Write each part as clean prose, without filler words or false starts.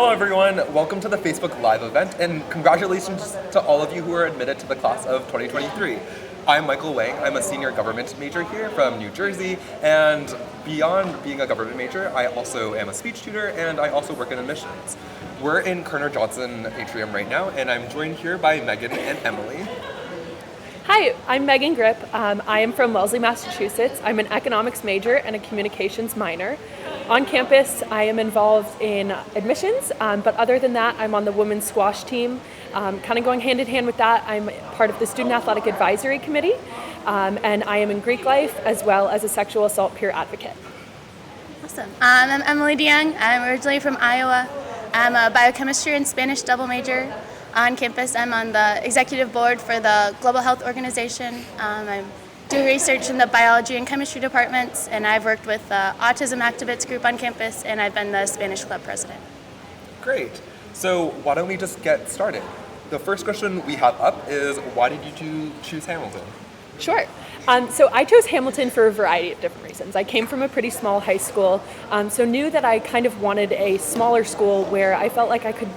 Hello everyone, welcome to the Facebook Live event, and congratulations to all of you who are admitted to the class of 2023. I'm Michael Wang, I'm a senior government major here from New Jersey, and beyond being a government major, I also am a speech tutor and I also work in admissions. We're in Kerner Johnson Atrium right now, and I'm joined here by Megan and Emily. Hi, I'm Megan Grip. I am from Wellesley, Massachusetts. I'm an economics major and a communications minor. On campus, I am involved in admissions, but other than that, I'm on the women's squash team. Kind of going hand in hand with that, I'm part of the Student Athletic Advisory Committee, and I am in Greek life as well as a sexual assault peer advocate. Awesome. I'm Emily DeYoung. I'm originally from Iowa. I'm a biochemistry and Spanish double major. On campus, I'm on the executive board for the Global Health Organization. I do research in the biology and chemistry departments, and I've worked with the Autism Activists group on campus, and I've been the Spanish club president. Great. So why don't we just get started? The first question we have up is, why did you choose Hamilton? Sure. So I chose Hamilton for a variety of different reasons. I came from a pretty small high school, so knew that I kind of wanted a smaller school where I felt like I could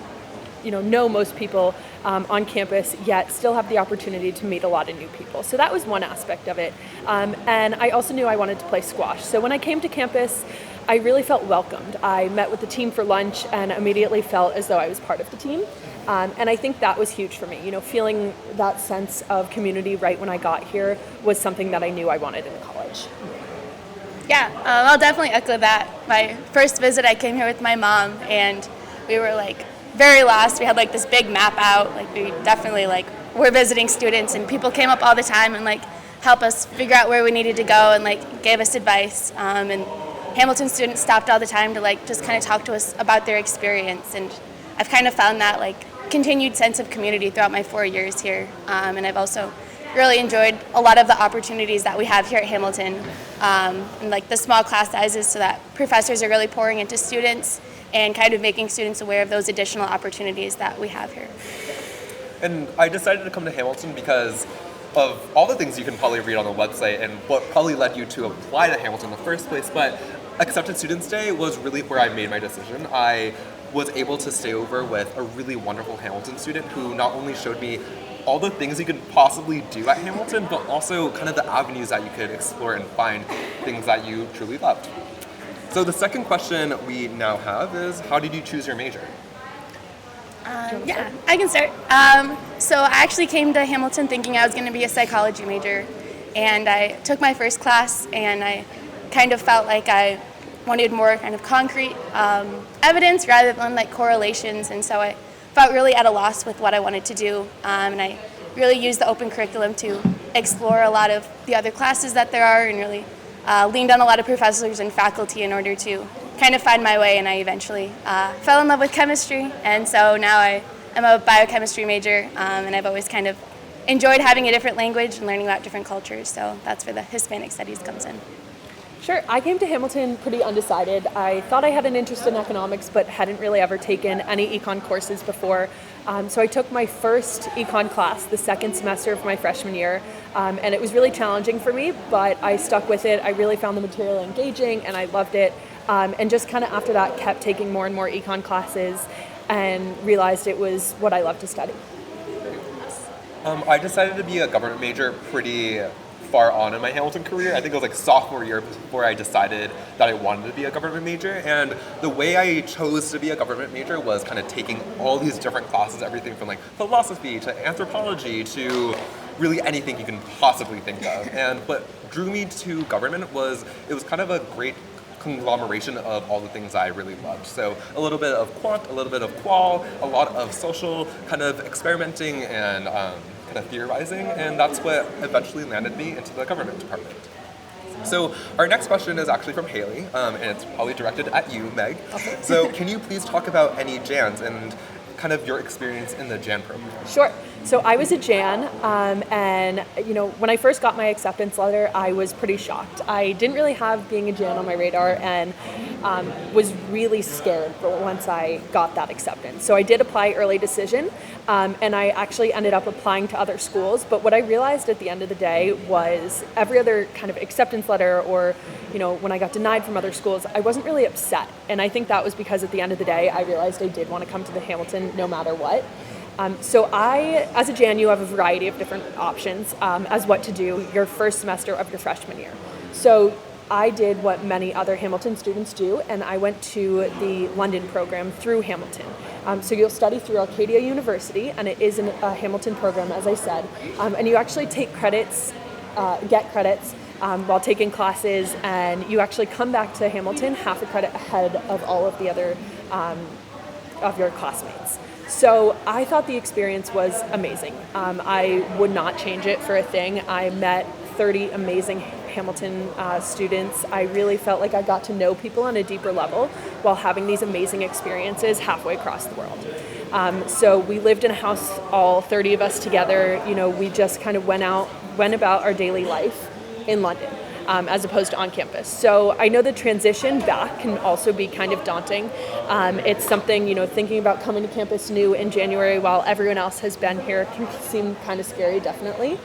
know most people on campus, yet still have the opportunity to meet a lot of new people. So that was one aspect of it. And I also knew I wanted to play squash. So when I came to campus, I really felt welcomed. I met with the team for lunch and immediately felt as though I was part of the team. And I think that was huge for me. Feeling that sense of community right when I got here was something that I knew I wanted in college. Yeah, I'll definitely echo that. My first visit, I came here with my mom, and we were very lost. We had this big map out. We definitely were visiting students, and people came up all the time and help us figure out where we needed to go and gave us advice. And Hamilton students stopped all the time to just kind of talk to us about their experience. And I've kind of found that continued sense of community throughout my 4 years here. And I've also really enjoyed a lot of the opportunities that we have here at Hamilton, and the small class sizes, so that professors are really pouring into students and kind of making students aware of those additional opportunities that we have here. And I decided to come to Hamilton because of all the things you can probably read on the website and what probably led you to apply to Hamilton in the first place, but Accepted Students Day was really where I made my decision. I was able to stay over with a really wonderful Hamilton student who not only showed me all the things you could possibly do at Hamilton, but also kind of the avenues that you could explore and find things that you truly loved. So the second question we now have is, how did you choose your major? Yeah, I can start. So I actually came to Hamilton thinking I was going to be a psychology major, and I took my first class, and I kind of felt like I wanted more kind of concrete evidence rather than correlations, and so I felt really at a loss with what I wanted to do, and I really used the open curriculum to explore a lot of the other classes that there are, and really leaned on a lot of professors and faculty in order to kind of find my way, and I eventually fell in love with chemistry, and so now I am a biochemistry major, and I've always kind of enjoyed having a different language and learning about different cultures, so that's where the Hispanic studies comes in. Sure. I came to Hamilton pretty undecided. I thought I had an interest in economics, but hadn't really ever taken any econ courses before. So I took my first econ class the second semester of my freshman year, and it was really challenging for me, but I stuck with it. I really found the material engaging, and I loved it. And just kind of after that, kept taking more and more econ classes and realized it was what I loved to study. I decided to be a government major pretty far on in my Hamilton career. I think it was sophomore year before I decided that I wanted to be a government major, and the way I chose to be a government major was kind of taking all these different classes, everything from philosophy to anthropology to really anything you can possibly think of. And what drew me to government was it was kind of a great conglomeration of all the things I really loved. So a little bit of quant, a little bit of qual, a lot of social kind of experimenting and kind of theorizing, and that's what eventually landed me into the government department. So our next question is actually from Haley, and it's probably directed at you, Meg. Okay. So can you please talk about any JANs and kind of your experience in the JAN program? Sure. So I was a JAN, and when I first got my acceptance letter, I was pretty shocked. I didn't really have being a JAN on my radar, and was really scared once I got that acceptance. So I did apply early decision, and I actually ended up applying to other schools. But what I realized at the end of the day was every other kind of acceptance letter, or when I got denied from other schools, I wasn't really upset. And I think that was because at the end of the day, I realized I did want to come to the Hamilton no matter what. So as a Jan, you have a variety of different options as what to do your first semester of your freshman year. So I did what many other Hamilton students do, and I went to the London program through Hamilton. So you'll study through Arcadia University, and it is a Hamilton program, as I said. And you actually take credits, get credits while taking classes, and you actually come back to Hamilton half a credit ahead of all of the other of your classmates. So I thought the experience was amazing. I would not change it for a thing. I met 30 amazing Hamilton students. I really felt like I got to know people on a deeper level while having these amazing experiences halfway across the world. So we lived in a house, all 30 of us together. You know, we just kind of went about our daily life in London, as opposed to on campus. So I know the transition back can also be kind of daunting. It's something, you know, thinking about coming to campus new in January while everyone else has been here can seem kind of scary, definitely.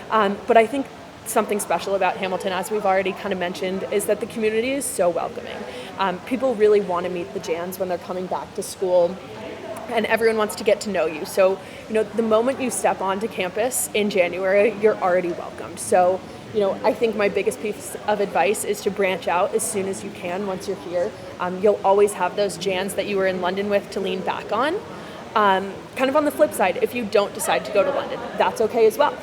But I think something special about Hamilton, as we've already kind of mentioned, is that the community is so welcoming. People really want to meet the Jans when they're coming back to school, and everyone wants to get to know you. So, you know, the moment you step onto campus in January, you're already welcomed. So, you know, I think my biggest piece of advice is to branch out as soon as you can once you're here. You'll always have those Jans that you were in London with to lean back on. Kind of on the flip side, if you don't decide to go to London, that's okay as well.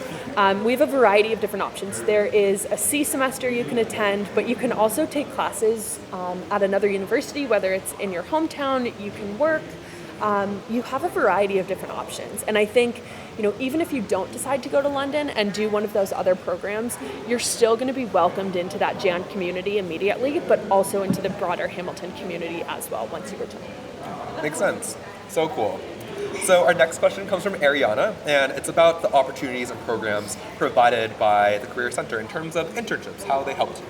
We have a variety of different options. There is a C semester you can attend, but you can also take classes at another university, whether it's in your hometown, you can work. You have a variety of different options. And I think, you know, even if you don't decide to go to London and do one of those other programs, you're still going to be welcomed into that Jan community immediately, but also into the broader Hamilton community as well once you return. Makes sense. So cool. So our next question comes from Ariana, and it's about the opportunities and programs provided by the Career Center in terms of internships, how they helped you.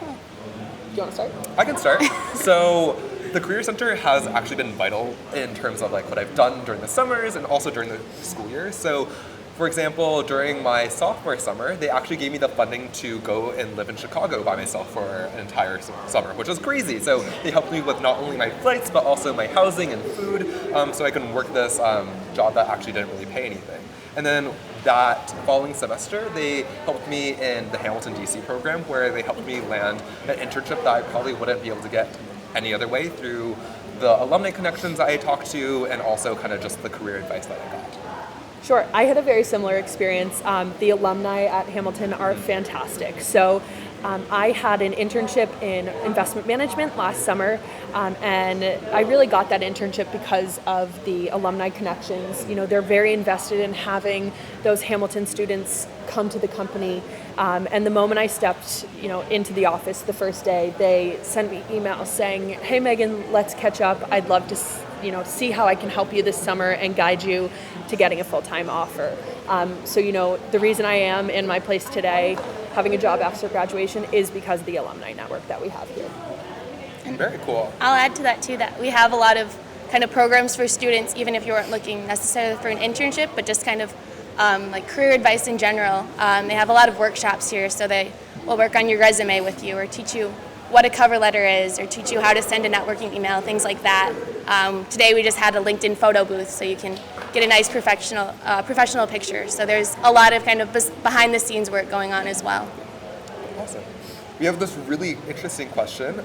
Do you want to start? I can start. So the Career Center has actually been vital in terms of like what I've done during the summers and also during the school year. So for example, during my sophomore summer, they actually gave me the funding to go and live in Chicago by myself for an entire summer, which was crazy. So they helped me with not only my flights, but also my housing and food, so I can work this job that actually didn't really pay anything. And then that following semester, they helped me in the Hamilton DC program, where they helped me land an internship that I probably wouldn't be able to get any other way through the alumni connections I talked to and also kind of just the career advice that I got. Sure. I had a very similar experience. The alumni at Hamilton are fantastic. So I had an internship in investment management last summer, and I really got that internship because of the alumni connections. You know, they're very invested in having those Hamilton students come to the company. And the moment I stepped, you know, into the office the first day, they sent me emails saying, "Hey, Megan, let's catch up. I'd love to, you know, see how I can help you this summer and guide you to getting a full-time offer." So, you know, the reason I am in my place today, having a job after graduation, is because of the alumni network that we have here. Very cool. I'll add to that too, that we have a lot of kind of programs for students, even if you aren't looking necessarily for an internship, but just kind of like career advice in general. They have a lot of workshops here, so they will work on your resume with you or teach you what a cover letter is or teach you how to send a networking email, things like that. Today we just had a LinkedIn photo booth, so you can get a nice professional picture. So there's a lot of kind of behind the scenes work going on as well. Awesome. We have this really interesting question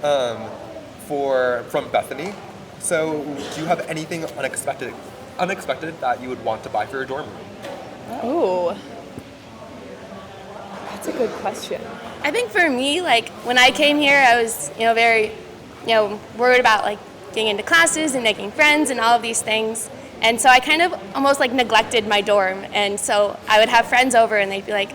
from Bethany. So do you have anything unexpected that you would want to buy for your dorm room? Oh, that's a good question. I think for me, like when I came here, I was, very, worried about like getting into classes and making friends and all of these things. And so I kind of almost like neglected my dorm. And so I would have friends over and they'd be like,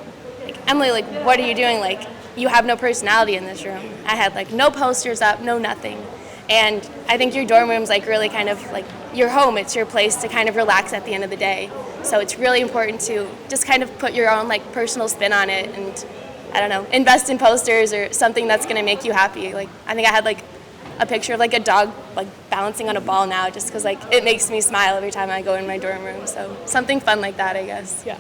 Emily, like, what are you doing? Like, you have no personality in this room. I had like no posters up, no nothing. And I think your dorm room's like really kind of like your home. It's your place to kind of relax at the end of the day. So it's really important to just kind of put your own like personal spin on it and, I don't know, invest in posters or something that's going to make you happy. Like, I think I had like a picture of like a dog like balancing on a ball now just because like it makes me smile every time I go in my dorm room. So something fun like that, I guess. Yeah.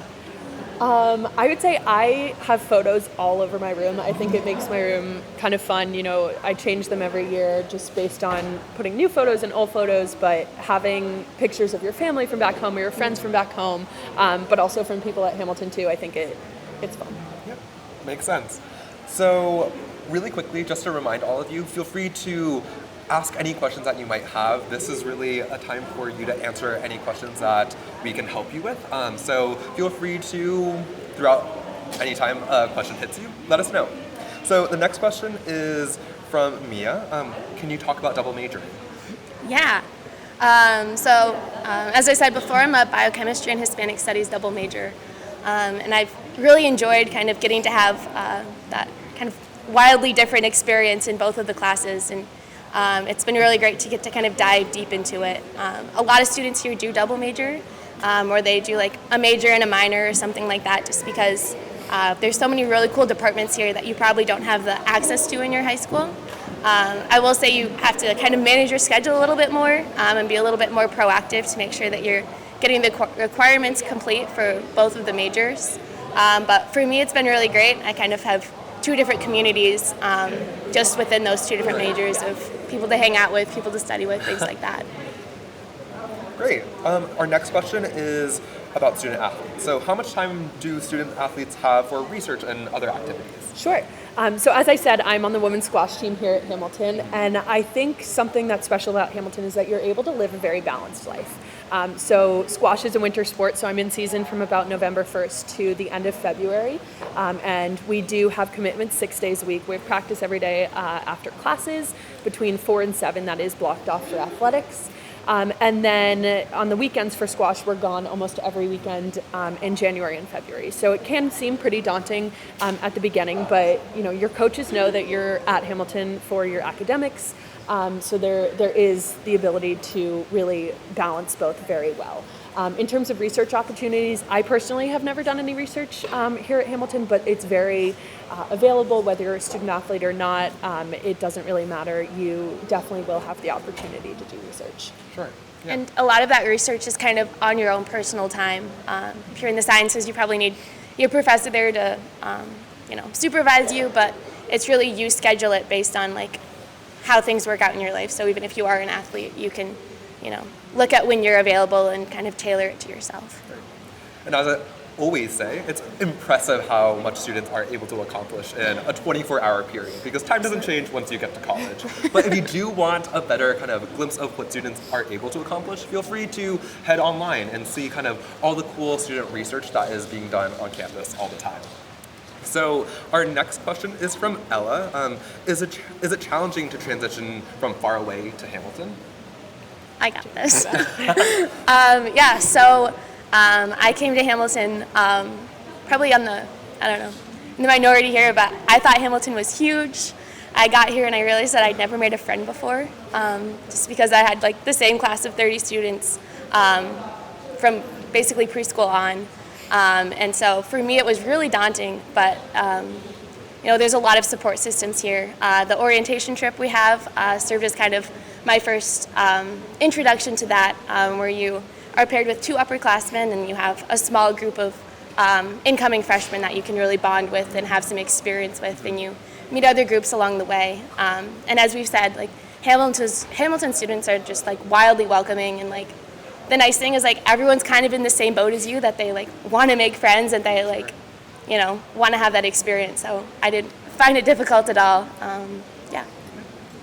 I would say I have photos all over my room. I think it makes my room kind of fun. I change them every year just based on putting new photos and old photos, but having pictures of your family from back home or your friends from back home, but also from people at Hamilton too. I think it's fun. Yep, makes sense. So really quickly, just to remind all of you, feel free to ask any questions that you might have. This is really a time for you to answer any questions that we can help you with. So feel free to, throughout any time a question hits you, let us know. So the next question is from Mia. Can you talk about double majoring? Yeah. As I said before, I'm a biochemistry and Hispanic studies double major. And I've really enjoyed kind of getting to have that kind of wildly different experience in both of the classes. And it's been really great to get to kind of dive deep into it. A lot of students here do double major, or they do like a major and a minor or something like that, just because there's so many really cool departments here that you probably don't have the access to in your high school. I will say you have to kind of manage your schedule a little bit more and be a little bit more proactive to make sure that you're getting the requirements complete for both of the majors. But for me, it's been really great. I kind of have two different communities just within those two different majors of people to hang out with, people to study with, things like that. Great. Our next question is about student athletes. So how much time do student athletes have for research and other activities? Sure. So as I said, I'm on the women's squash team here at Hamilton, and I think something that's special about Hamilton is that you're able to live a very balanced life. So squash is a winter sport, so I'm in season from about November 1st to the end of February, and we do have commitments 6 days a week. We have practice every day after classes between 4 and 7, that is blocked off for athletics. And then on the weekends for squash, we're gone almost every weekend in January and February. So it can seem pretty daunting at the beginning, but your coaches know that you're at Hamilton for your academics. So there is the ability to really balance both very well. In terms of research opportunities, I personally have never done any research here at Hamilton, but it's very available whether you're a student athlete or not. It doesn't really matter. You definitely will have the opportunity to do research. Sure. Yeah. And a lot of that research is kind of on your own personal time. If you're in the sciences, you probably need your professor there to supervise you, but it's really you schedule it based on like how things work out in your life. So even if you are an athlete, you can look at when you're available and kind of tailor it to yourself. Right. And as I always say, it's impressive how much students are able to accomplish in a 24-hour period, because time doesn't change once you get to college. But if you do want a better kind of glimpse of what students are able to accomplish, feel free to head online and see kind of all the cool student research that is being done on campus all the time. So our next question is from Ella. Is it challenging to transition from far away to Hamilton? I got this. I came to Hamilton probably in the minority here, but I thought Hamilton was huge. I got here and I realized that I'd never made a friend before, just because I had like the same class of 30 students from basically preschool on. And so for me it was really daunting, but there's a lot of support systems here. The orientation trip we have served as kind of my first introduction to that, where you are paired with two upperclassmen and you have a small group of incoming freshmen that you can really bond with and have some experience with, and you meet other groups along the way. And as we've said, like Hamilton students are just like wildly welcoming, and like the nice thing is like everyone's kind of in the same boat as you, that they like want to make friends and they like want to have that experience. So I didn't find it difficult at all.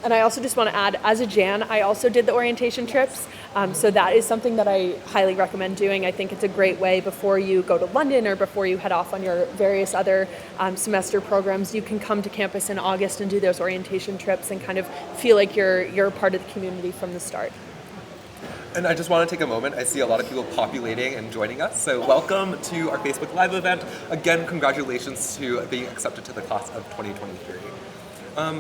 And I also just want to add, as a Jan, I also did the orientation trips. So that is something that I highly recommend doing. I think it's a great way before you go to London or before you head off on your various other semester programs. You can come to campus in August and do those orientation trips and kind of feel like you're a part of the community from the start. And I just want to take a moment. I see a lot of people populating and joining us. So welcome to our Facebook Live event. Again, congratulations to being accepted to the class of 2023.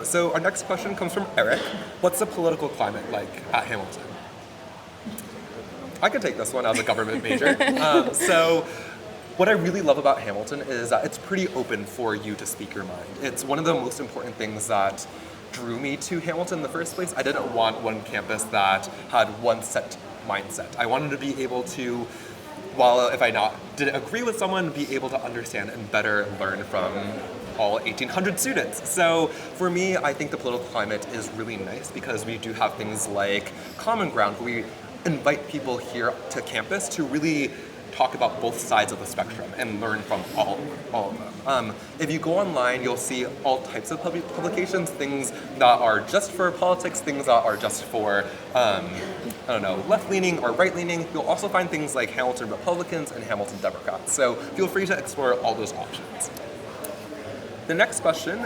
So our next question comes from Eric. What's the political climate like at Hamilton? I could take this one as a government major. So what I really love about Hamilton is that it's pretty open for you to speak your mind. It's one of the most important things that drew me to Hamilton in the first place. I didn't want one campus that had one set mindset. I wanted to be able to while if I didn't agree with someone, be able to understand and better learn from all 1,800 students. So for me, I think the political climate is really nice because we do have things like Common Ground, where we invite people here to campus to really talk about both sides of the spectrum and learn from all of them. If you go online, you'll see all types of publications, things that are just for politics, things that are just for, left-leaning or right-leaning. You'll also find things like Hamilton Republicans and Hamilton Democrats. So feel free to explore all those options. The next question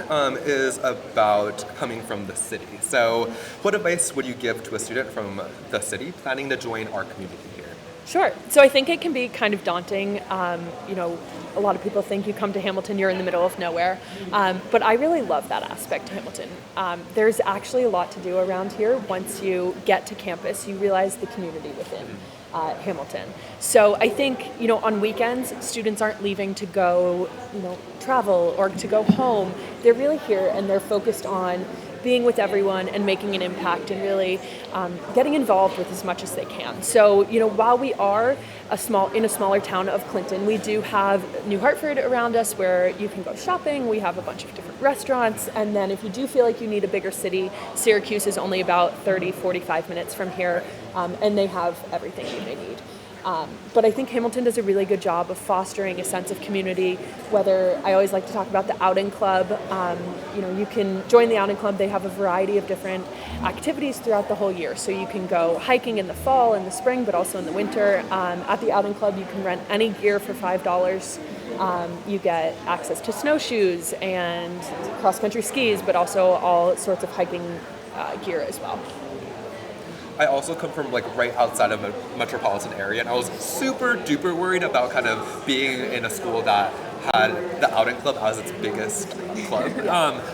is about coming from the city. So what advice would you give to a student from the city planning to join our community here? Sure. So I think it can be kind of daunting. A lot of people think you come to Hamilton, you're in the middle of nowhere. But I really love that aspect to Hamilton. There's actually a lot to do around here. Once you get to campus, you realize the community within Hamilton. So I think, on weekends, students aren't leaving to go, travel or to go home. They're really here and they're focused on being with everyone and making an impact and really getting involved with as much as they can. So, while we are in a smaller town of Clinton, we do have New Hartford around us where you can go shopping. We have a bunch of different restaurants. And then if you do feel like you need a bigger city, Syracuse is only about 30, 45 minutes from here, and they have everything you may need. But I think Hamilton does a really good job of fostering a sense of community, whether I always like to talk about the outing club. You can join the outing club. They have a variety of different activities throughout the whole year. So you can go hiking in the fall and the spring, but also in the winter. At the outing club, you can rent any gear for $5. You get access to snowshoes and cross-country skis, but also all sorts of hiking gear as well. I also come from right outside of a metropolitan area, and I was super duper worried about kind of being in a school that had the outing club as its biggest club.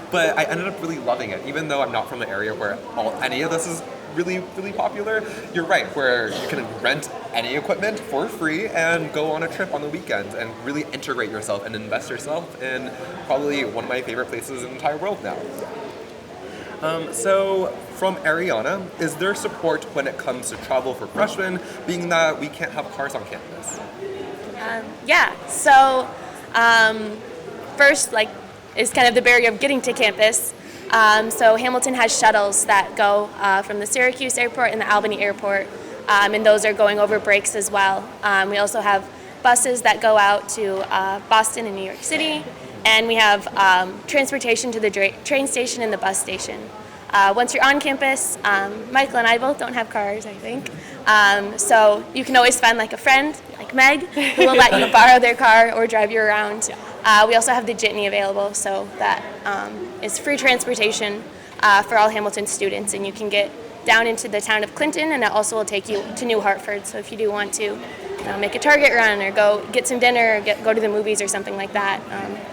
But I ended up really loving it, even though I'm not from an area where any of this is really, really popular. You're right, where you can rent any equipment for free and go on a trip on the weekends and really integrate yourself and invest yourself in probably one of my favorite places in the entire world now. So from Ariana, is there support when it comes to travel for freshmen, being that we can't have cars on campus? So first, is kind of the barrier of getting to campus. So Hamilton has shuttles that go from the Syracuse airport and the Albany airport, and those are going over breaks as well. We also have buses that go out to Boston and New York City, and we have transportation to the train station and the bus station. Once you're on campus, Michael and I both don't have cars, I think. So you can always find a friend, like Meg, who will let you borrow their car or drive you around. We also have the Jitney available, so that is free transportation for all Hamilton students, and you can get down into the town of Clinton, and it also will take you to New Hartford. So if you do want to make a Target run or go get some dinner or go to the movies or something like that,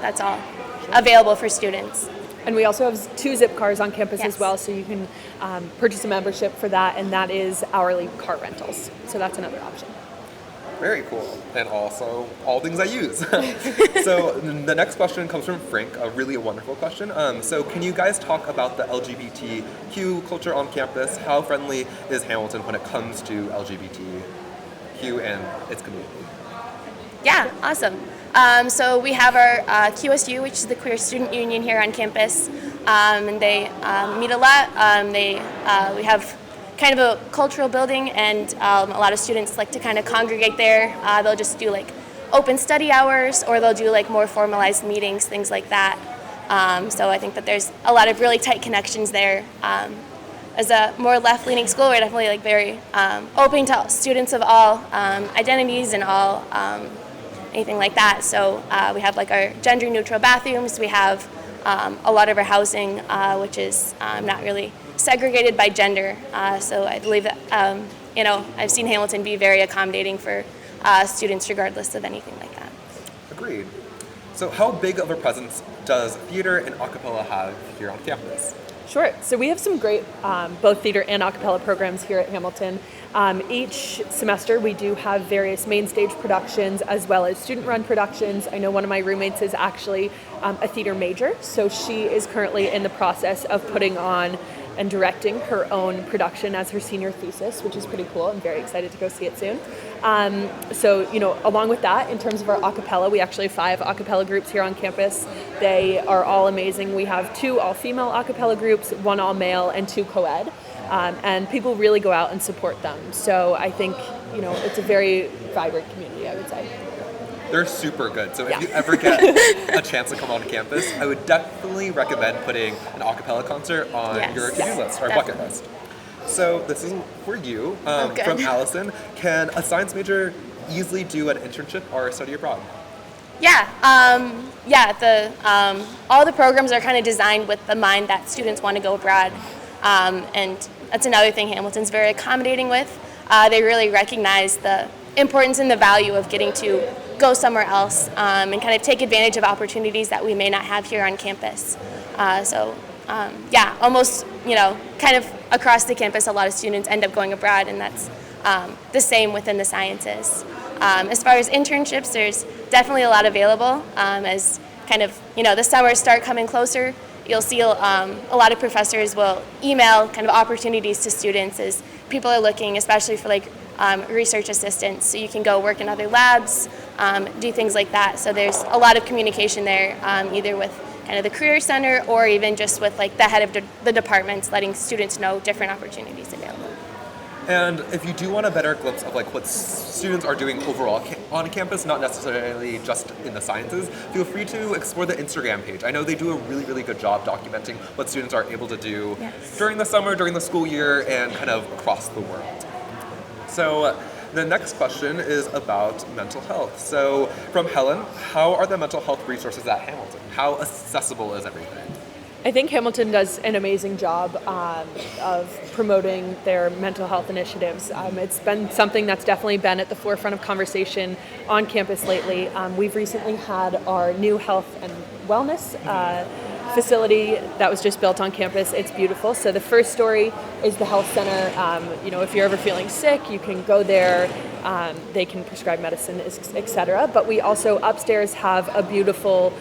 that's all available for students. And we also have 2 Zip cars on campus Yes. as well, so you can purchase a membership for that, and that is hourly car rentals. So that's another option. Very cool. And also all things I use. So the next question comes from Frank, a really wonderful question. So can you guys talk about the LGBTQ culture on campus? How friendly is Hamilton when it comes to LGBTQ and its community? Yeah, awesome. So we have our QSU, which is the Queer Student Union here on campus, and they meet a lot. We have kind of a cultural building, and a lot of students like to kind of congregate there. They'll just do open study hours, or they'll do more formalized meetings, things like that. So I think that there's a lot of really tight connections there. As a more left-leaning school, we're definitely very open to students of all identities and all anything like that. So we have our gender-neutral bathrooms. We have a lot of our housing, which is not really segregated by gender. So I believe that I've seen Hamilton be very accommodating for students regardless of anything like that. Agreed. So how big of a presence does theater and a cappella have here on campus? Sure. So we have some great both theater and a cappella programs here at Hamilton. Each semester we do have various main stage productions as well as student-run productions. I know one of my roommates is actually a theater major, so she is currently in the process of putting on and directing her own production as her senior thesis, which is pretty cool. I'm very excited to go see it soon. So, along with that, in terms of our a cappella, we actually have 5 a cappella groups here on campus. They are all amazing. We have 2 all-female a cappella groups, 1 all-male, and 2 co-ed. And people really go out and support them. So I think, it's a very vibrant community, I would say. They're super good. So if you ever get a chance to come on campus, I would definitely recommend putting an a cappella concert on your to-do list or bucket list. So this is for you, from Allison. Can a science major easily do an internship or study abroad? Yeah, all the programs are kind of designed with the mind that students want to go abroad. And that's another thing Hamilton's very accommodating with. They really recognize the importance and the value of getting to go somewhere else and kind of take advantage of opportunities that we may not have here on campus. Almost, kind of across the campus, a lot of students end up going abroad, and that's the same within the sciences. As far as internships, there's definitely a lot available. As kind of, the summers start coming closer, you'll see a lot of professors will email kind of opportunities to students as people are looking, especially for research assistants. So you can go work in other labs, do things like that. So there's a lot of communication there, either with kind of the Career Center or even just with the head of the departments, letting students know different opportunities available. And if you do want a better glimpse of what students are doing overall on campus, not necessarily just in the sciences, feel free to explore the Instagram page. I know they do a really, really good job documenting what students are able to do during the summer, during the school year, and kind of across the world. So the next question is about mental health. So from Helen, how are the mental health resources at Hamilton? How accessible is everything? I think Hamilton does an amazing job of promoting their mental health initiatives. It's been something that's definitely been at the forefront of conversation on campus lately. We've recently had our new health and wellness facility that was just built on campus. It's beautiful. So the first story is the health center. If you're ever feeling sick, you can go there. They can prescribe medicine, etc. But we also upstairs have a beautiful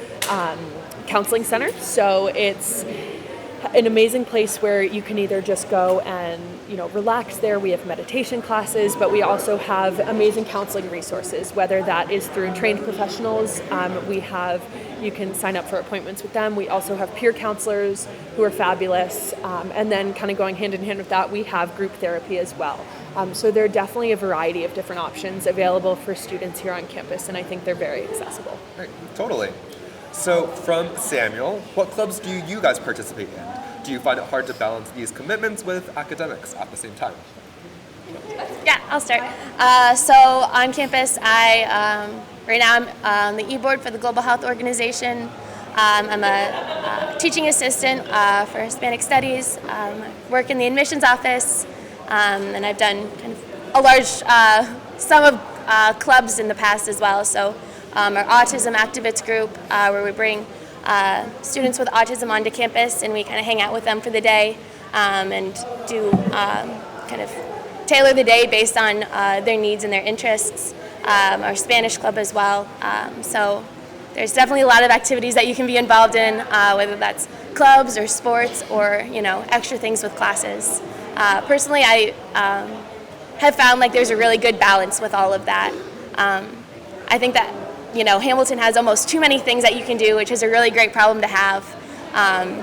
counseling center. So it's an amazing place where you can either just go and relax there. We have meditation classes, but we also have amazing counseling resources, whether that is through trained professionals. You can sign up for appointments with them. We also have peer counselors who are fabulous. And then kind of going hand in hand with that, we have group therapy as well. So there are definitely a variety of different options available for students here on campus, and I think they're very accessible. Right, totally. So from Samuel, what clubs do you guys participate in? Do you find it hard to balance these commitments with academics at the same time? Yeah, I'll start. So on campus, right now I'm on the e-board for the Global Health Organization. I'm a teaching assistant for Hispanic Studies. Work in the admissions office, and I've done kind of a large some of clubs in the past as well. So our autism activists group, where we bring students with autism onto campus and we kind of hang out with them for the day and do kind of tailor the day based on their needs and their interests. Our Spanish club as well. So there's definitely a lot of activities that you can be involved in, whether that's clubs or sports or extra things with classes. Personally, I have found there's a really good balance with all of that. I think that Hamilton has almost too many things that you can do, which is a really great problem to have.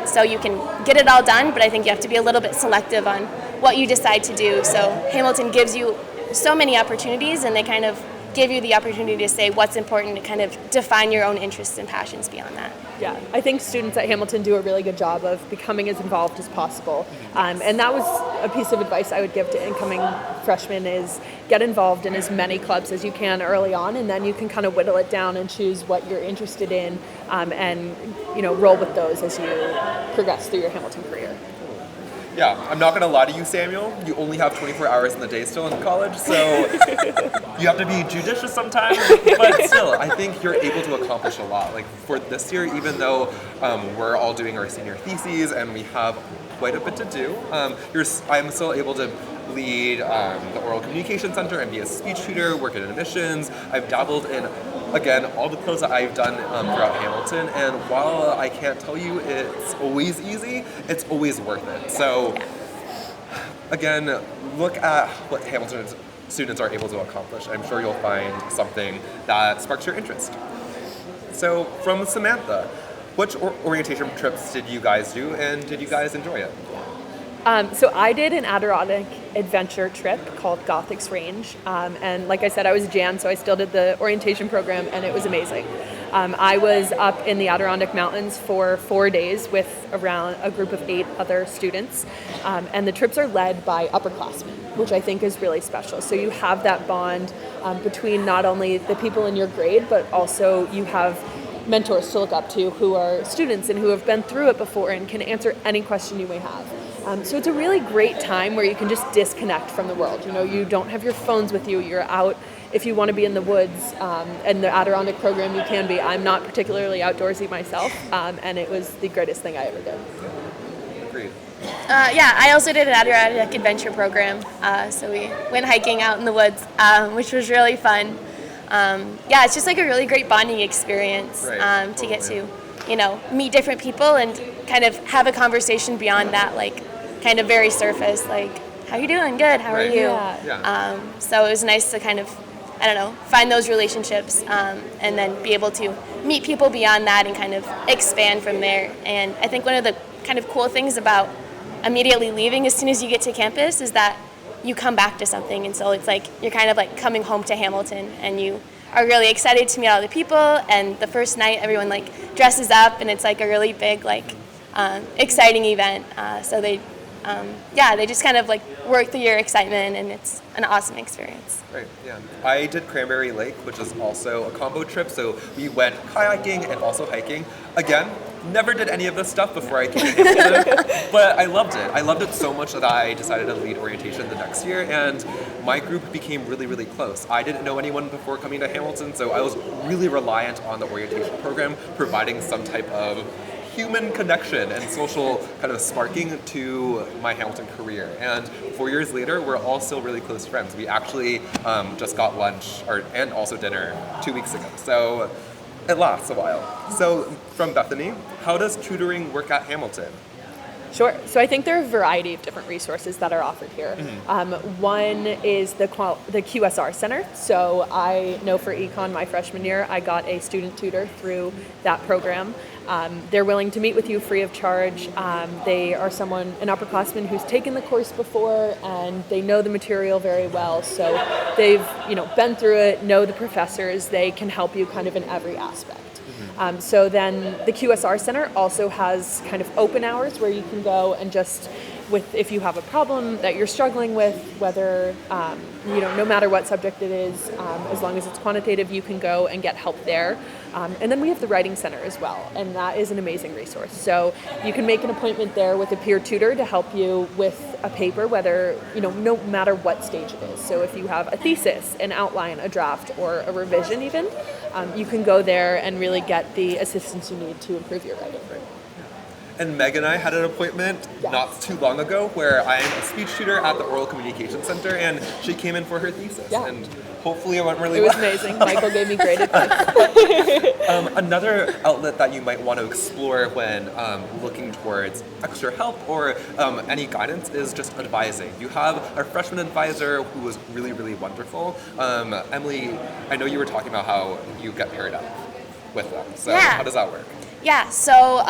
So you can get it all done, but I think you have to be a little bit selective on what you decide to do. So Hamilton gives you so many opportunities, and they kind of give you the opportunity to say what's important to kind of define your own interests and passions beyond that. Yeah, I think students at Hamilton do a really good job of becoming as involved as possible. And that was a piece of advice I would give to incoming freshmen is get involved in as many clubs as you can early on, and then you can kind of whittle it down and choose what you're interested in and roll with those as you progress through your Hamilton career. Yeah, I'm not going to lie to you, Samuel. You only have 24 hours in the day still in college, so you have to be judicious sometimes. But still, I think you're able to accomplish a lot. For this year, even though we're all doing our senior theses and we have quite a bit to do, I'm still able to lead the Oral Communication Center and be a speech tutor, work in admissions. I've dabbled in again, all the clothes that I've done throughout Hamilton, and while I can't tell you it's always easy, it's always worth it. So, again, look at what Hamilton students are able to accomplish. I'm sure you'll find something that sparks your interest. So, from Samantha, which orientation trips did you guys do, and did you guys enjoy it? So I did an Adirondack adventure trip called Gothic's Range, and like I said, I was a Jan, so I still did the orientation program, and it was amazing. I was up in the Adirondack Mountains for 4 days with around a group of 8 other students, and the trips are led by upperclassmen, which I think is really special. So you have that bond between not only the people in your grade, but also you have mentors to look up to who are students and who have been through it before and can answer any question you may have. So it's a really great time where you can just disconnect from the world. You know, you don't have your phones with you. You're out if you want to be in the woods. And the Adirondack program, you can be. I'm not particularly outdoorsy myself, and it was the greatest thing I ever did. Agreed. I also did an Adirondack adventure program. So we went hiking out in the woods, which was really fun. It's just like a really great bonding experience to get to, meet different people and kind of have a conversation beyond that, like kind of very surface, like, how you doing? Good. How are you? Yeah. So it was nice to kind of, find those relationships and then be able to meet people beyond that and kind of expand from there. And I think one of the kind of cool things about immediately leaving as soon as you get to campus is that you come back to something. And so it's like you're kind of like coming home to Hamilton, and you are really excited to meet all the people. And the first night, everyone like dresses up, and it's like a really big, like exciting event. So they just kind of like work through your excitement, and it's an awesome experience. Right, yeah. I did Cranberry Lake, which is also a combo trip. So we went kayaking and also hiking. Again, never did any of this stuff before I came to Hamilton, but I loved it. I loved it so much that I decided to lead orientation the next year, and my group became really, really close. I didn't know anyone before coming to Hamilton, so I was really reliant on the orientation program providing some type of human connection and social kind of sparking to my Hamilton career. And 4 years later, we're all still really close friends. We actually just got lunch and also dinner 2 weeks ago. So it lasts a while. So from Bethany, how does tutoring work at Hamilton? Sure. So I think there are a variety of different resources that are offered here. One is the QSR Center. So I know for econ my freshman year, I got a student tutor through that program. They're willing to meet with you free of charge. They are an upperclassman who's taken the course before, and they know the material very well. So they've been through it, know the professors. They can help you kind of in every aspect. So then the QSR Center also has kind of open hours where you can go and just if you have a problem that you're struggling with, whether, no matter what subject it is, as long as it's quantitative, you can go and get help there. And then we have the Writing Center as well, and that is an amazing resource. So you can make an appointment there with a peer tutor to help you with a paper, whether, no matter what stage it is. So if you have a thesis, an outline, a draft, or a revision even, you can go there and really get the assistance you need to improve your writing. And Meg and I had an appointment not too long ago where I'm a speech tutor at the Oral Communication Center, and she came in for her thesis. Yeah. And hopefully it went really well. It was amazing. Michael gave me great advice. Another outlet that you might want to explore when looking towards extra help or any guidance is just advising. You have a freshman advisor who was really, really wonderful. Emily, I know you were talking about how you get paired up with them. So how does that work? Yeah, so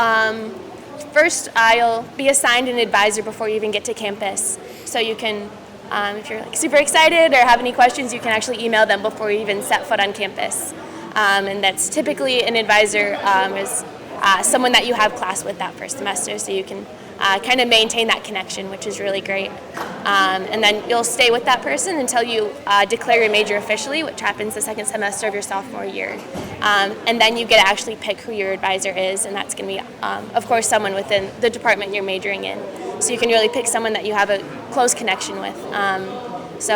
first I'll be assigned an advisor before you even get to campus. So you can, if you're like super excited or have any questions, you can actually email them before you even set foot on campus. And that's typically an advisor is someone that you have class with that first semester, so you can kind of maintain that connection, which is really great. And then you'll stay with that person until you declare your major officially, which happens the second semester of your sophomore year. And then you get to actually pick who your advisor is, and that's going to be, of course, someone within the department you're majoring in. So you can really pick someone that you have a close connection with. That's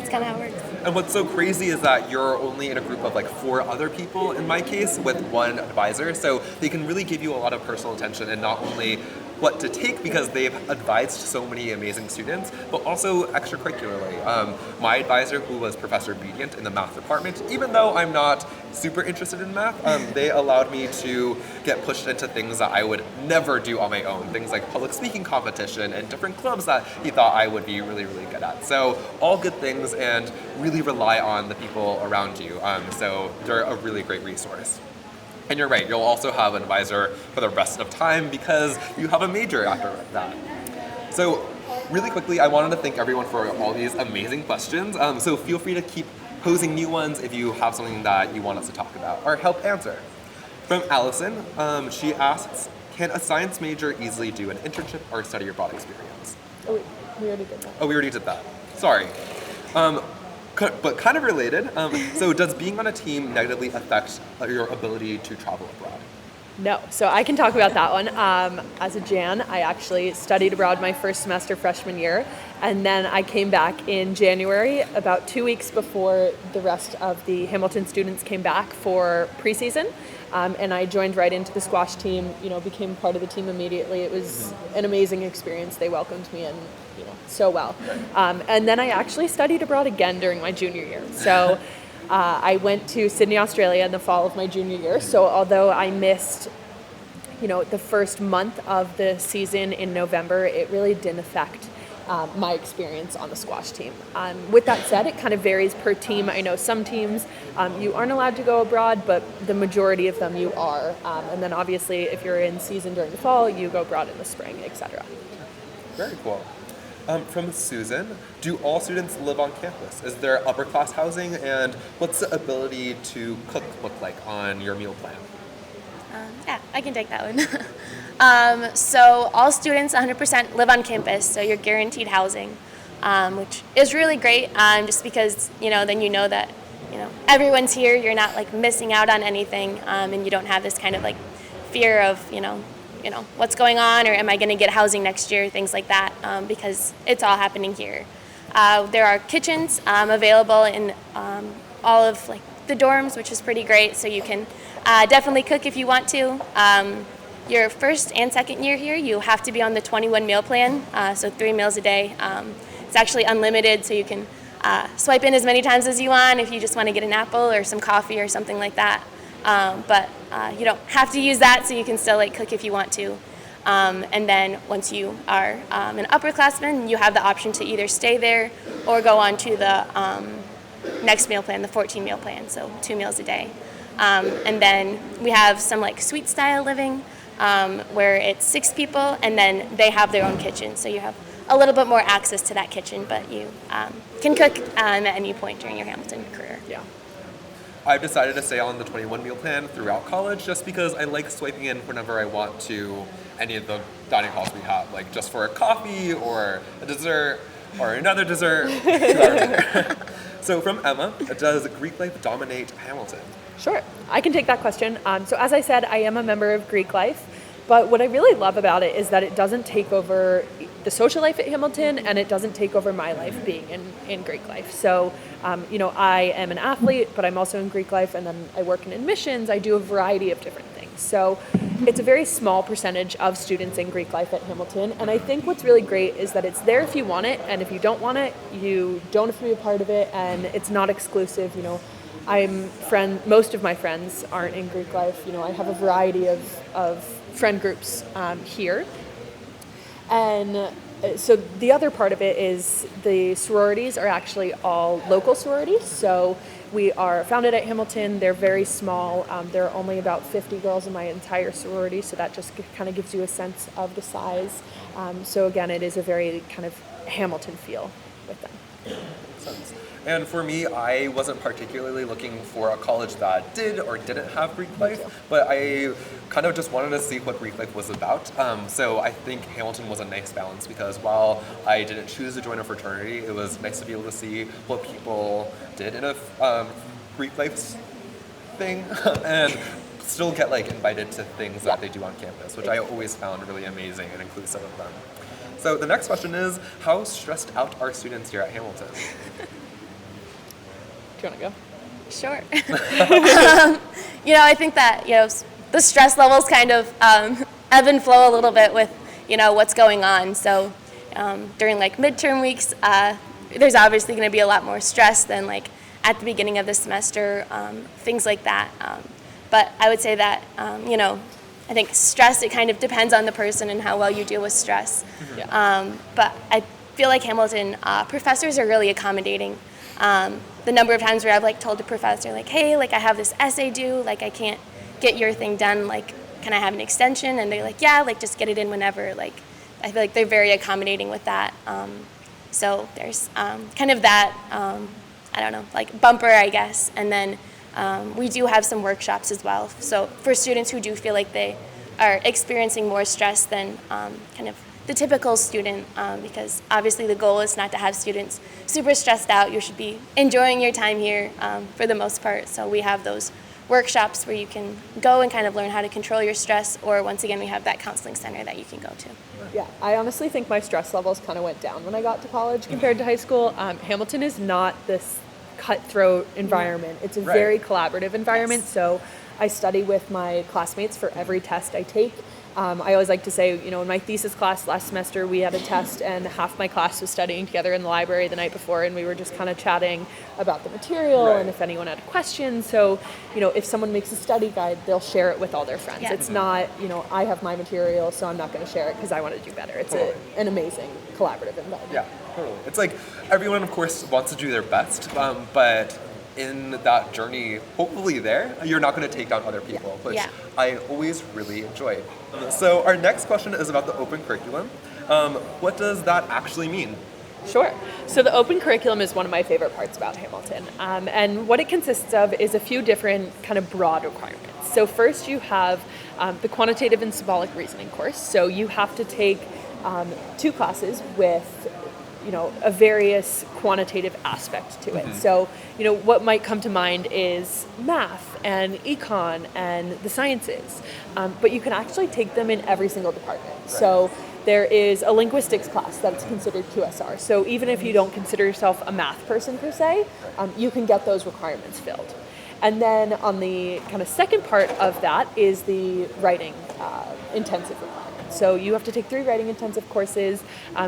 kind of how it works. And what's so crazy is that you're only in a group of like 4 other people, in my case, with one advisor. So they can really give you a lot of personal attention and not only what to take because they've advised so many amazing students, but also extracurricularly. My advisor, who was Professor Bedient in the math department, even though I'm not super interested in math, they allowed me to get pushed into things that I would never do on my own. Things like public speaking competition and different clubs that he thought I would be really, really good at. So all good things, and really rely on the people around you. So they're a really great resource. And you're right, you'll also have an advisor for the rest of time because you have a major after that. So really quickly, I wanted to thank everyone for all these amazing questions. So feel free to keep posing new ones if you have something that you want us to talk about or help answer. From Allison, she asks, can a science major easily do an internship or study abroad experience? Oh, wait, we already did that. Oh, we already did that. Sorry. But kind of related, so does being on a team negatively affect your ability to travel abroad? No, so I can talk about that one. As a Jan, I actually studied abroad my first semester freshman year, and then I came back in January, about 2 weeks before the rest of the Hamilton students came back for preseason. And I joined right into the squash team, became part of the team immediately. It was an amazing experience. They welcomed me in, so well. And then I actually studied abroad again during my junior year. So I went to Sydney, Australia in the fall of my junior year. So although I missed, the first month of the season in November, it really didn't affect my experience on the squash team. With that said, it kind of varies per team. I know some teams you aren't allowed to go abroad, but the majority of them you are. And then obviously if you're in season during the fall, you go abroad in the spring, etc. Very cool. From Susan, do all students live on campus? Is there upper class housing, and what's the ability to cook look like on your meal plan? Yeah, I can take that one. So all students 100% live on campus, so you're guaranteed housing, which is really great, just because, then you know that, everyone's here, you're not like missing out on anything, and you don't have this kind of like fear of, what's going on, or am I going to get housing next year, things like that, because it's all happening here. There are kitchens available in all of like the dorms, which is pretty great, so you can definitely cook if you want to. Your first and second year here, you have to be on the 21 meal plan, so 3 meals a day. It's actually unlimited, so you can swipe in as many times as you want if you just want to get an apple or some coffee or something like that. But you don't have to use that, so you can still like cook if you want to. And then once you are an upperclassman, you have the option to either stay there or go on to the next meal plan, the 14 meal plan, so 2 meals a day. And then we have some like suite style living where it's 6 people, and then they have their own kitchen, so you have a little bit more access to that kitchen, but you can cook at any point during your Hamilton career. Yeah. I've decided to stay on the 21 meal plan throughout college just because I like swiping in whenever I want to any of the dining halls we have, like just for a coffee or a dessert or another dessert. 2 hours later. So from Emma, does Greek life dominate Hamilton? Sure, I can take that question. So as I said, I am a member of Greek life, but what I really love about it is that it doesn't take over the social life at Hamilton, and it doesn't take over my life being in Greek life. So, I am an athlete, but I'm also in Greek life, and then I work in admissions. I do a variety of different things. So it's a very small percentage of students in Greek life at Hamilton, and I think what's really great is that it's there if you want it, and if you don't want it, you don't have to be a part of it, and it's not exclusive. Most of my friends aren't in Greek life. I have a variety of friend groups here. And so the other part of it is the sororities are actually all local sororities. So we are founded at Hamilton. They're very small. There are only about 50 girls in my entire sorority, so that just kind of gives you a sense of the size. So again, it is a very kind of Hamilton feel with them. Makes sense. And for me, I wasn't particularly looking for a college that did or didn't have Greek life, but I kind of just wanted to see what Greek life was about. So I think Hamilton was a nice balance because while I didn't choose to join a fraternity, it was nice to be able to see what people did in a Greek life thing and still get invited to things that they do on campus, which I always found really amazing and inclusive of them. So the next question is, how stressed out are students here at Hamilton? Do you want to go? Sure. I think that, the stress levels kind of ebb and flow a little bit with, what's going on. So during like midterm weeks, there's obviously going to be a lot more stress than like at the beginning of the semester, things like that. But I would say that, I think stress, it kind of depends on the person and how well you deal with stress. But I feel like Hamilton professors are really accommodating. The number of times where I've like told a professor like, hey, like I have this essay due, like I can't get your thing done, like can I have an extension? And they're like, yeah, like just get it in whenever. Like I feel like they're very accommodating with that. So there's kind of that, I don't know, like bumper, I guess. And then we do have some workshops as well. So for students who do feel like they are experiencing more stress than kind of the typical student, because obviously the goal is not to have students super stressed out. You should be enjoying your time here for the most part. So we have those workshops where you can go and kind of learn how to control your stress, or once again, we have that counseling center that you can go to. Yeah, I honestly think my stress levels kind of went down when I got to college compared to high school. Hamilton is not this cutthroat environment. It's a very collaborative environment. Yes. So I study with my classmates for every test I take. I always like to say, in my thesis class last semester, we had a test and half my class was studying together in the library the night before, and we were just kind of chatting about the material and if anyone had questions. So, if someone makes a study guide, they'll share it with all their friends. Yeah. It's not, I have my material, so I'm not going to share it because I want to do better. It's an amazing collaborative environment. Yeah, totally. It's like everyone, of course, wants to do their best, but in that journey, hopefully you're not going to take down other people, which I always really enjoy. So our next question is about the open curriculum. What does that actually mean? Sure. So the open curriculum is one of my favorite parts about Hamilton. And what it consists of is a few different kind of broad requirements. So first you have the quantitative and symbolic reasoning course. So you have to take 2 classes with a various quantitative aspect to it. So, what might come to mind is math and econ and the sciences, but you can actually take them in every single department. So there is a linguistics class that's considered QSR. So even if you don't consider yourself a math person per se, you can get those requirements filled. And then on the kind of second part of that is the writing intensive requirement. So you have to take 3 writing intensive courses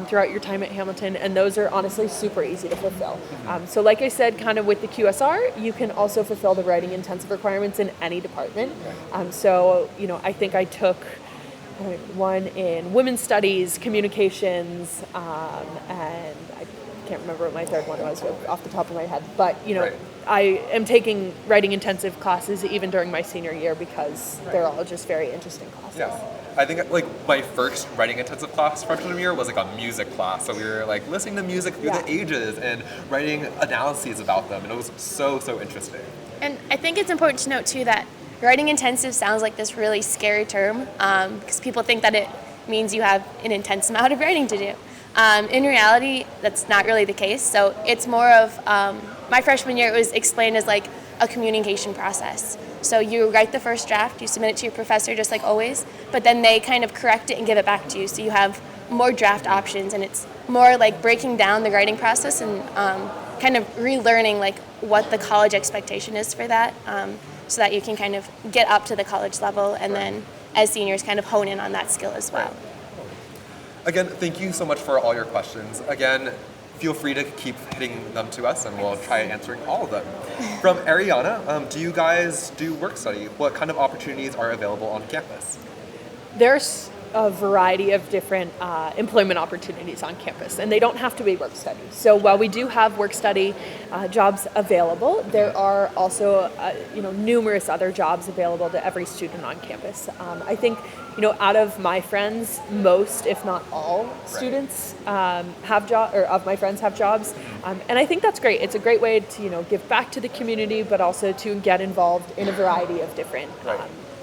throughout your time at Hamilton, and those are honestly super easy to fulfill. So like I said, kind of with the QSR, you can also fulfill the writing intensive requirements in any department. So, I think I took one in women's studies, communications, and I can't remember what my third one was off the top of my head. But, I am taking writing intensive classes even during my senior year because they're all just very interesting classes. Yeah. I think like my first writing intensive class freshman year was like a music class. So we were like listening to music through the ages and writing analyses about them. And it was so interesting. And I think it's important to note too that writing intensive sounds like this really scary term because people think that it means you have an intense amount of writing to do. In reality, that's not really the case. So it's more of, my freshman year, it was explained as like a communication process. So you write the first draft, you submit it to your professor just like always, but then they kind of correct it and give it back to you. So you have more draft options, and it's more like breaking down the writing process and kind of relearning like what the college expectation is for that, so that you can kind of get up to the college level and then as seniors kind of hone in on that skill as well. Again, thank you so much for all your questions. Again, feel free to keep hitting them to us and we'll try answering all of them. From Ariana, do you guys do work study? What kind of opportunities are available on campus? There's a variety of different employment opportunities on campus, and they don't have to be work study. So while we do have work study jobs available, there are also numerous other jobs available to every student on campus. I think out of my friends, most, if not all, students have jobs, or of my friends have jobs, and I think that's great. It's a great way to give back to the community, but also to get involved in a variety of different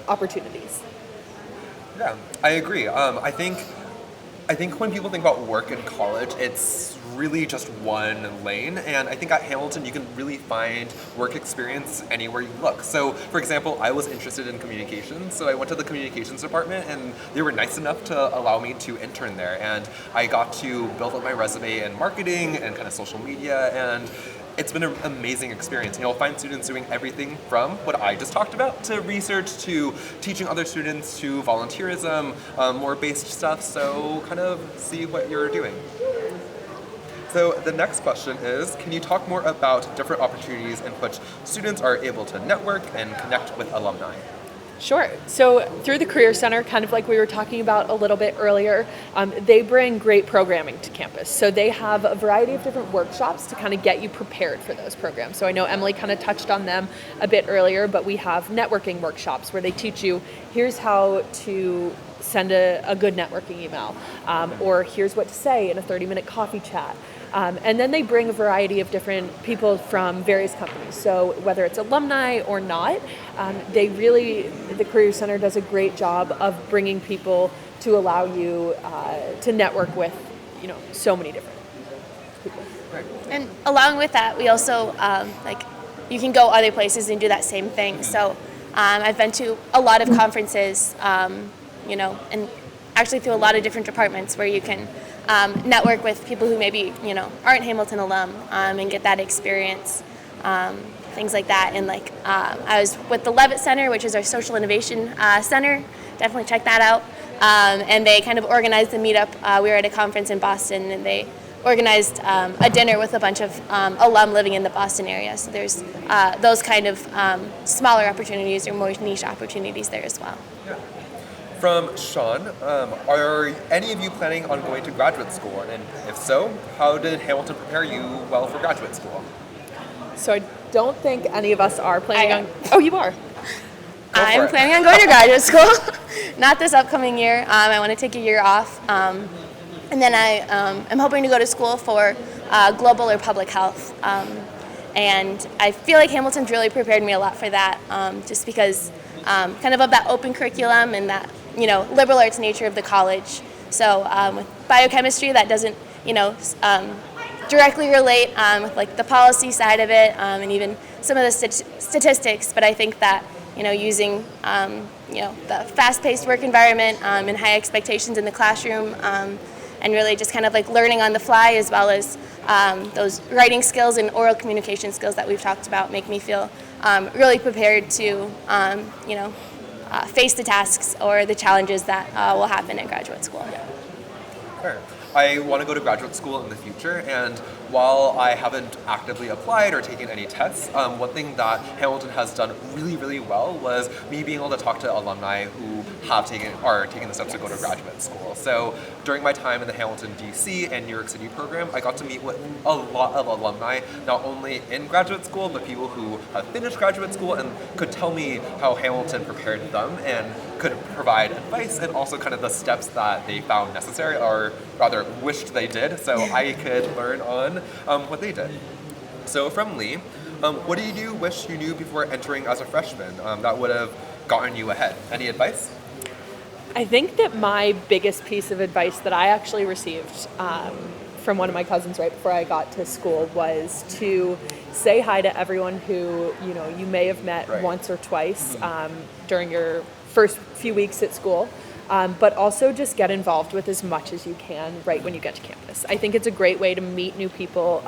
opportunities. Yeah, I agree. I think when people think about work in college, it's really just one lane, and I think at Hamilton you can really find work experience anywhere you look. So, for example, I was interested in communications, so I went to the communications department, and they were nice enough to allow me to intern there, and I got to build up my resume in marketing and kind of social media, and it's been an amazing experience. You'll find students doing everything from what I just talked about to research to teaching other students to volunteerism, more based stuff. So kind of see what you're doing. So the next question is, can you talk more about different opportunities in which students are able to network and connect with alumni? Sure. So through the Career Center, kind of like we were talking about a little bit earlier, they bring great programming to campus. So they have a variety of different workshops to kind of get you prepared for those programs. So I know Emily kind of touched on them a bit earlier, but we have networking workshops where they teach you, here's how to send a good networking email, or here's what to say in a 30-minute coffee chat. And then they bring a variety of different people from various companies. So whether it's alumni or not, the Career Center does a great job of bringing people to allow you to network with, so many different people. And along with that, we also, you can go other places and do that same thing. So I've been to a lot of conferences, and actually through a lot of different departments where you can network with people who maybe, aren't Hamilton alum and get that experience, things like that. And I was with the Levitt Center, which is our social innovation center. Definitely check that out. And they kind of organized the meetup. We were at a conference in Boston, and they organized a dinner with a bunch of alum living in the Boston area. So there's those kind of smaller opportunities or more niche opportunities there as well. Yeah. From Sean, are any of you planning on going to graduate school? And if so, how did Hamilton prepare you well for graduate school? So I don't think any of us are planning on... Oh, you are? I'm planning on going to graduate school. Not this upcoming year. I want to take a year off. And then I'm hoping to go to school for global or public health. And I feel like Hamilton's really prepared me a lot for that, just because kind of that open curriculum and that, liberal arts nature of the college. So with biochemistry, that doesn't, directly relate with the policy side of it and even some of the statistics. But I think that, using, the fast-paced work environment and high expectations in the classroom and really just kind of learning on the fly, as well as those writing skills and oral communication skills that we've talked about, make me feel really prepared to, face the tasks or the challenges that will happen at graduate school. Sure. I want to go to graduate school in the future, and while I haven't actively applied or taken any tests, one thing that Hamilton has done really, really well was me being able to talk to alumni who are taking the steps to go to graduate school. So during my time in the Hamilton, DC and New York City program, I got to meet with a lot of alumni, not only in graduate school, but people who have finished graduate school and could tell me how Hamilton prepared them and could provide advice and also kind of the steps that they found necessary, or rather wished they did, so I could learn on what they did. So from Lee, what do you wish you knew before entering as a freshman that would have gotten you ahead? Any advice? I think that my biggest piece of advice that I actually received from one of my cousins right before I got to school was to say hi to everyone who you may have met once or twice during your first few weeks at school, but also just get involved with as much as you can right when you get to campus. I think it's a great way to meet new people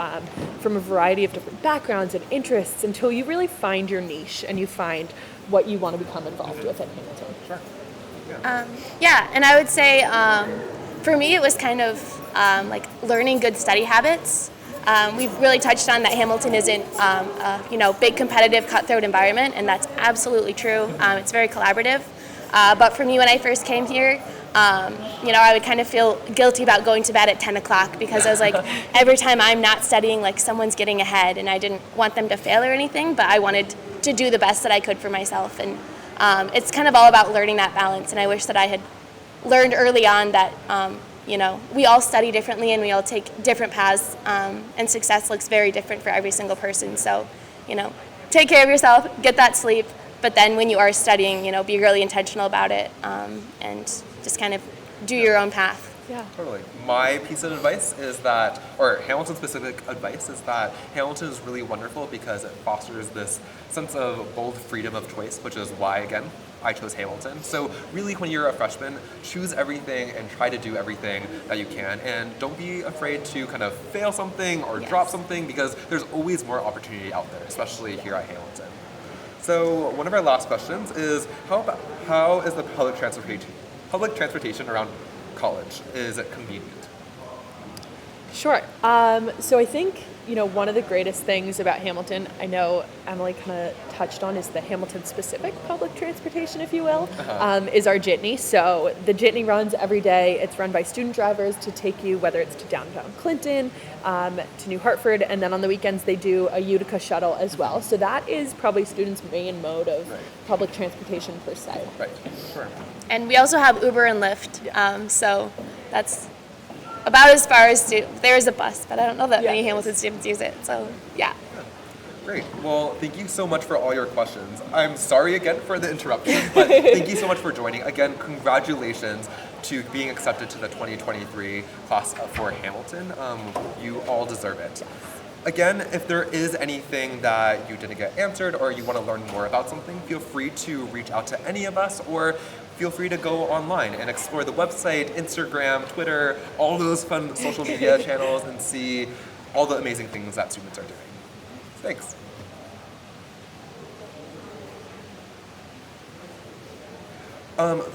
from a variety of different backgrounds and interests until you really find your niche and you find what you want to become involved with at Hamilton. Sure. And I would say for me it was kind of learning good study habits. We've really touched on that Hamilton isn't a big competitive cutthroat environment, and that's absolutely true. It's very collaborative. But for me, when I first came here, I would kind of feel guilty about going to bed at 10 o'clock because I was like, every time I'm not studying, someone's getting ahead, and I didn't want them to fail or anything, but I wanted to do the best that I could for myself. And it's kind of all about learning that balance, and I wish that I had learned early on that, we all study differently and we all take different paths, and success looks very different for every single person. So, take care of yourself, get that sleep, but then when you are studying, be really intentional about it, and just kind of do your own path. Yeah. Totally. My piece of advice is that, or Hamilton specific advice is that Hamilton is really wonderful because it fosters this sense of bold freedom of choice, which is why, again, I chose Hamilton. So really, when you're a freshman, choose everything and try to do everything that you can. And don't be afraid to kind of fail something or drop something, because there's always more opportunity out there, especially here at Hamilton. So one of our last questions is, how is the public transportation around college? Is it convenient? Sure. So I think, one of the greatest things about Hamilton, I know Emily kind of touched on, is the Hamilton-specific public transportation, if you will, is our jitney. So the jitney runs every day. It's run by student drivers to take you, whether it's to downtown Clinton, to New Hartford, and then on the weekends they do a Utica shuttle as well. So that is probably students' main mode of public transportation per se. Right, sure. And we also have Uber and Lyft, so that's about as far as there is a bus, but I don't know that many Hamilton students use it, so yeah. Great. Well, thank you so much for all your questions. I'm sorry again for the interruption, but thank you so much for joining. Again, congratulations to being accepted to the 2023 class for Hamilton. You all deserve it. Again, if there is anything that you didn't get answered or you want to learn more about something, feel free to reach out to any of us, or feel free to go online and explore the website, Instagram, Twitter, all those fun social media channels, and see all the amazing things that students are doing. Thanks.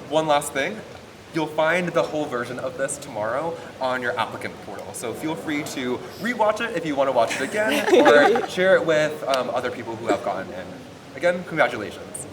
One last thing. You'll find the whole version of this tomorrow on your applicant portal. So feel free to rewatch it if you want to watch it again, or share it with other people who have gotten in. Again, congratulations.